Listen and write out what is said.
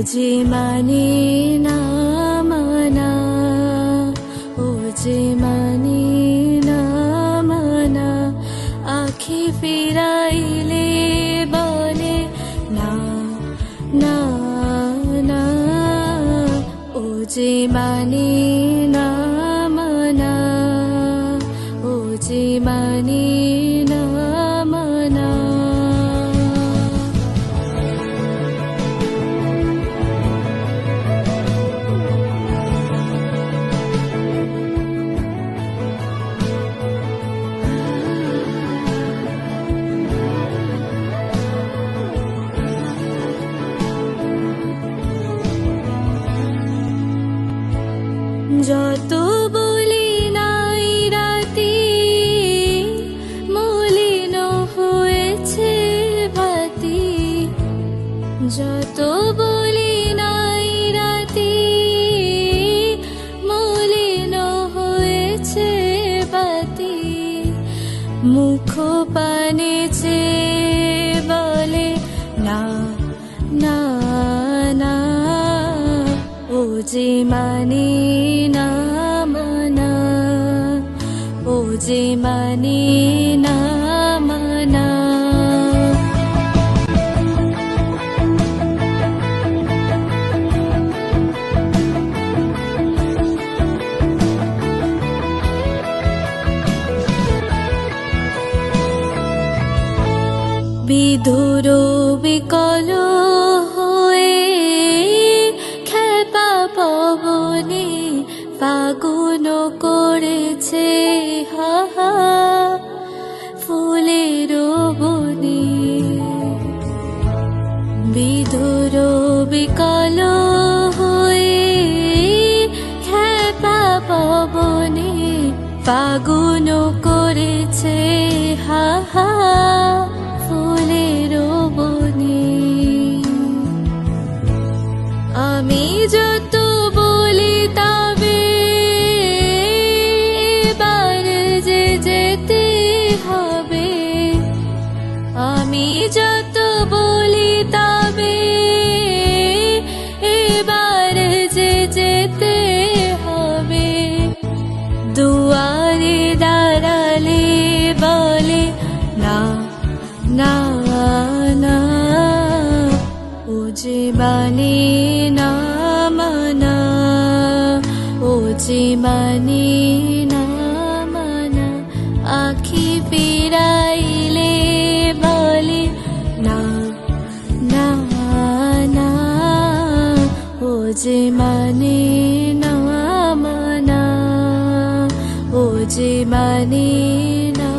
যে মানে না মানা, ও যে মানে না মানা, আখি ফিরাইলে বলে না না না, ও যে মানে না মানা, ও যে মানে না মানা। যত বলি নাই রাতি, মলিন হয়েছে বাতি, যত বলি নাই রাতি, মলিন হয়েছে বাতি, মুখ পানে চেয়ে বলে না না না, ও যে মানে না মানা, ও যে মানে না মানা। বিধুর বিকল হয়ে খেপা পবনে ফাগুন করেছে হাহা ফুলের বনে, বিধুর বিকল হয়ে খেপা পবনে ফাগুন করেছে হাহা ফুলের বনে। আমি যত বলি তবে এবার যে যেতে হবে, আমি যত বলি তবে এবার যে যেতে হবে, দুয়ারে দাঁড়ালে বলে না না না, ও যে মানে না মানা, ও যে মানে না মানা, আখি ফিরাইলে বলে না না না, ও যে মানে না মানা, ও যে মানে না।